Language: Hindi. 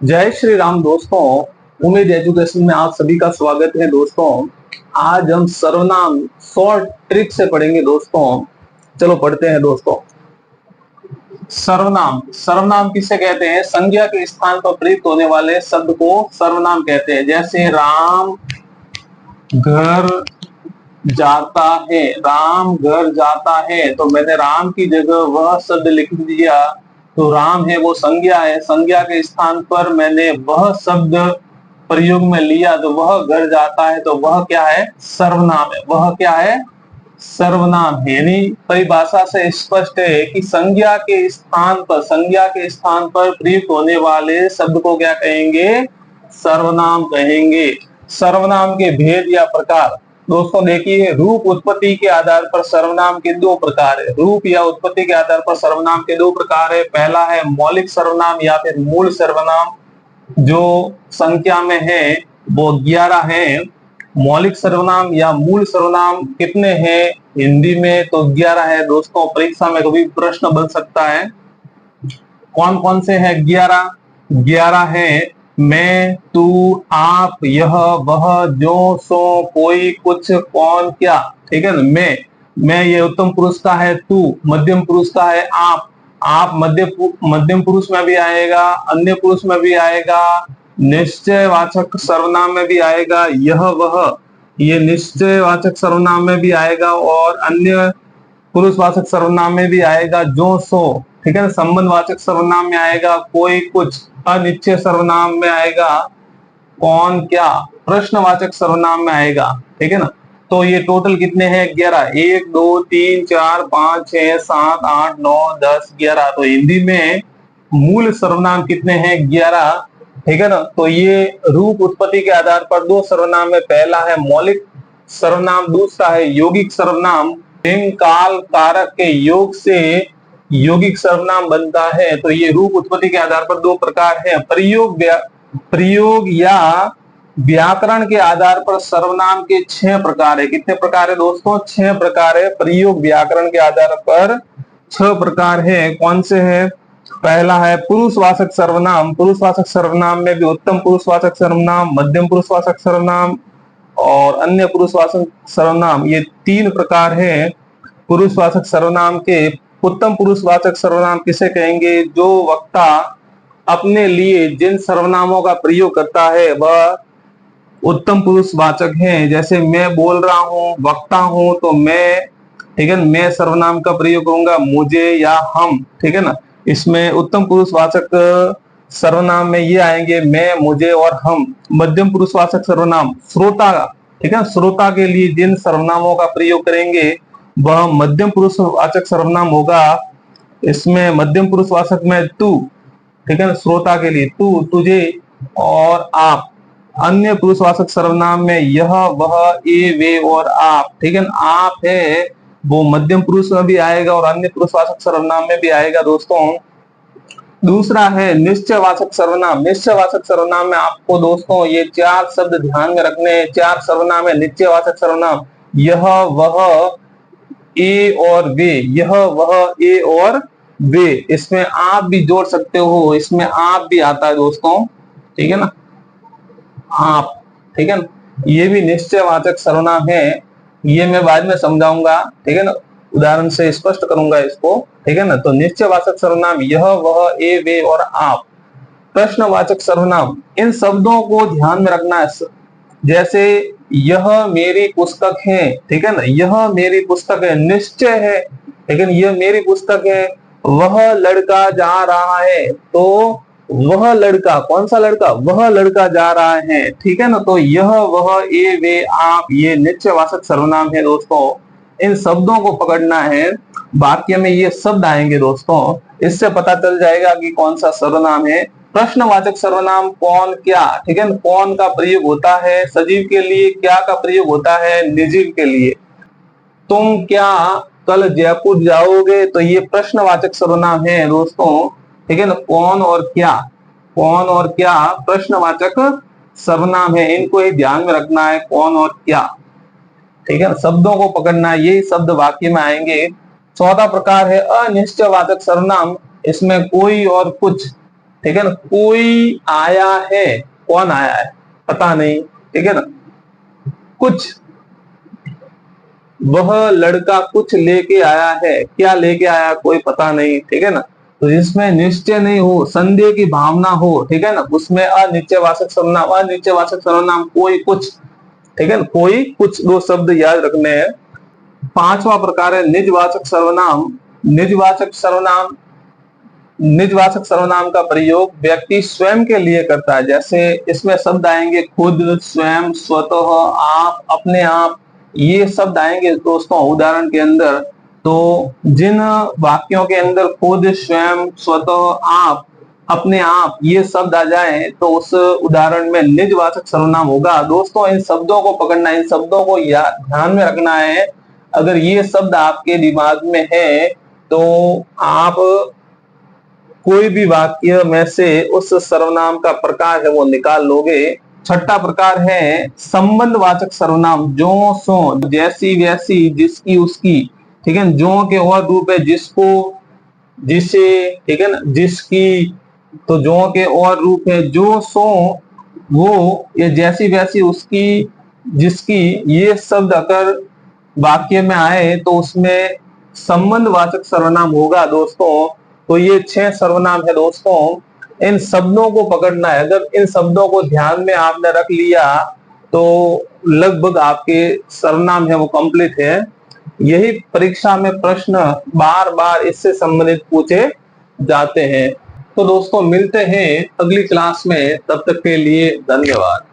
जय श्री राम दोस्तों। उम्मीद एजुकेशन में आप सभी का स्वागत है दोस्तों। आज हम सर्वनाम शॉर्ट ट्रिक से पढ़ेंगे दोस्तों। चलो पढ़ते हैं दोस्तों। सर्वनाम सर्वनाम किसे कहते हैं? संज्ञा के स्थान पर प्रयुक्त होने वाले शब्द को सर्वनाम कहते हैं। जैसे राम घर जाता है, राम घर जाता है, तो मैंने राम की जगह वह शब्द लिख दिया, तो राम है वो संज्ञा है, संज्ञा के स्थान पर मैंने वह शब्द प्रयोग में लिया, तो वह घर जाता है, तो वह क्या है? सर्वनाम है। वह क्या है? सर्वनाम है। यानी परिभाषा से स्पष्ट है कि संज्ञा के स्थान पर प्रयुक्त होने वाले शब्द को क्या कहेंगे? सर्वनाम कहेंगे। सर्वनाम के भेद या प्रकार दोस्तों देखिए, रूप उत्पत्ति के आधार पर सर्वनाम के दो प्रकार है। रूप या उत्पत्ति के आधार पर सर्वनाम के दो प्रकार है। पहला है मौलिक सर्वनाम या फिर मूल सर्वनाम, जो संख्या में है वो 11 है। मौलिक सर्वनाम या मूल सर्वनाम कितने हैं हिंदी में? तो 11 है दोस्तों। परीक्षा में कभी प्रश्न बन सकता है। कौन कौन से हैं? 11 है। मैं, तू, आप, यह, वह, जो, सो, कोई, कुछ, कौन, क्या। ठीक है ना? मैं ये उत्तम पुरुष का है। तू मध्यम पुरुष का है। आप मध्यम पुरुष में भी आएगा, अन्य पुरुष में भी आएगा, निश्चयवाचक सर्वनाम में भी आएगा। यह वह ये निश्चयवाचक सर्वनाम में भी आएगा और अन्य पुरुषवाचक सर्वनाम में भी आएगा। जो, सो, ठीक है ना, संबंधवाचक सर्वनाम में आएगा। कोई, कुछ, अनिश्चय सर्वनाम में आएगा। कौन, क्या, प्रश्नवाचक सर्वनाम में आएगा। ठीक है ना? तो ये टोटल कितने हैं? 11। 1 2 3 4 5 6 7 8 9 10 11। तो हिंदी में मूल सर्वनाम कितने हैं? 11। ठीक है ना? तो ये रूप उत्पत्ति के आधार पर दो सर्वनाम है। पहला है मौलिक सर्वनाम, दूसरा है यौगिक सर्वनाम। लिंग, काल, कारक के योग से यौगिक सर्वनाम बनता है। तो ये रूप उत्पत्ति के आधार पर दो प्रकार है। प्रयोग या व्याकरण के आधार पर सर्वनाम के 6 प्रकार है। कितने प्रकार है दोस्तों? 6 प्रकार है। प्रयोग व्याकरण के आधार पर 6 प्रकार है। कौन से है? पहला है पुरुषवाचक सर्वनाम। पुरुषवाचक सर्वनाम में भी उत्तम पुरुषवाचक सर्वनाम, मध्यम पुरुषवाचक सर्वनाम और अन्य पुरुषवाचक सर्वनाम, ये 3 प्रकार है पुरुषवाचक सर्वनाम के। उत्तम पुरुषवाचक सर्वनाम किसे कहेंगे? जो वक्ता अपने लिए जिन सर्वनामों का प्रयोग करता है वह उत्तम पुरुषवाचक है। जैसे मैं बोल रहा हूं, वक्ता हूं, तो मैं, ठीक है, मैं सर्वनाम का प्रयोग करूंगा, मुझे या हम। ठीक है ना? इसमें उत्तम पुरुषवाचक सर्वनाम में ये आएंगे मैं, मुझे और हम। मध्यम पुरुषवाचक सर्वनाम श्रोता, ठीक है, श्रोता के लिए जिन सर्वनामों का प्रयोग करेंगे वह मध्यम पुरुषवाचक सर्वनाम होगा। इसमें मध्यम पुरुषवाचक में तू, ठीक है, श्रोता के लिए तू, तुझे और आप। अन्य पुरुषवाचक सर्वनाम में यह, वह, ये, वे और आप। ठीक है ना? आप है वो मध्यम पुरुष में भी आएगा और अन्य पुरुषवाचक सर्वनाम में भी आएगा दोस्तों। दूसरा है निश्चयवाचक सर्वनाम। निश्चयवाचक सर्वनाम में आपको दोस्तों ये 4 शब्द ध्यान में रखने हैं। 4 सर्वनाम है निश्चयवाचक सर्वनाम। यह, वह, ए और वे। यह, वह, ए और वे। इसमें आप भी जोड़ सकते हो, इसमें आप भी आता है दोस्तों। ठीक है ना? आप, ठीक है ना? ये भी निश्चयवाचक सर्वनाम है। ये मैं बाद में समझाऊंगा, ठीक है ना, उदाहरण से स्पष्ट करूंगा इसको। ठीक है ना? तो निश्चयवाचक सर्वनाम यह, वह, ए, वे और आप। प्रश्नवाचक सर्वनाम, इन शब्दों को ध्यान में रखना है। जैसे यह मेरी पुस्तक है, ठीक है ना, यह मेरी पुस्तक है, निश्चय है, लेकिन यह मेरी पुस्तक है। वह लड़का जा रहा है, तो वह लड़का, कौन सा लड़का? वह लड़का जा रहा है। ठीक है ना? तो यह, वह, ये, वे, आप, ये निश्चयवाचक सर्वनाम है दोस्तों। इन शब्दों को पकड़ना है। वाक्य में ये शब्द आएंगे दोस्तों, इससे पता चल जाएगा कि कौन सा सर्वनाम है। प्रश्नवाचक सर्वनाम कौन, क्या, ठीक है ना, कौन का प्रयोग होता है सजीव के लिए, क्या का प्रयोग होता है निर्जीव के लिए। तुम क्या कल जयपुर जाओगे, तो ये प्रश्नवाचक सर्वनाम है दोस्तों। ठीक है ना? कौन और क्या, कौन और क्या प्रश्नवाचक सर्वनाम है। इनको ही ध्यान में रखना है, कौन और क्या। ठीक है? शब्दों को पकड़ना है, यही शब्द वाक्य में आएंगे। चौथा प्रकार है अनिश्चयवाचक सर्वनाम। इसमें कोई और कुछ, ठीक है ना। कोई आया है, कौन आया है पता नहीं, ठीक है ना। कुछ, वह लड़का कुछ लेके आया है, क्या लेके आया कोई पता नहीं, ठीक है ना। तो जिसमें निश्चय नहीं हो, संदेह की भावना हो, ठीक है ना, उसमें अनिश्चयवाचक सर्वनाम, अनिश्चयवाचक सर्वनाम कोई कुछ, ठीक है ना, कोई कुछ, दो शब्द याद रखने हैं। पांचवा प्रकार है निजवाचक सर्वनाम। निजवाचक सर्वनाम, निजवाचक सर्वनाम का प्रयोग व्यक्ति स्वयं के लिए करता है। जैसे इसमें शब्द आएंगे खुद, स्वयं, स्वतः, आप, अपने आप, ये शब्द आएंगे दोस्तों उदाहरण के अंदर। तो जिन वाक्यों के अंदर खुद, स्वयं, स्वतः, आप, अपने आप ये शब्द आ जाए तो उस उदाहरण में निजवाचक सर्वनाम होगा। दोस्तों इन शब्दों को पकड़ना, इन शब्दों को ध्यान में रखना है। अगर ये शब्द आपके दिमाग में है तो आप कोई भी वाक्य में से उस सर्वनाम का प्रकार है वो निकाल लोगे। छठा प्रकार है संबंधवाचक सर्वनाम। जो, सो, जैसी, वैसी, जिसकी, उसकी, ठीक है। जो के और रूप है जिसको, जिसे, ठीक है ना, जिसकी, तो जो के और रूप है जो, सो, वो, ये जैसी, वैसी, उसकी, जिसकी, ये शब्द अगर वाक्य में आए तो उसमें संबंधवाचक सर्वनाम होगा दोस्तों। तो ये 6 सर्वनाम है दोस्तों। इन शब्दों को पकड़ना है। अगर इन शब्दों को ध्यान में आपने रख लिया तो लगभग आपके सर्वनाम है वो कंप्लीट है। यही परीक्षा में प्रश्न बार बार इससे संबंधित पूछे जाते हैं। तो दोस्तों मिलते हैं अगली क्लास में, तब तक के लिए धन्यवाद।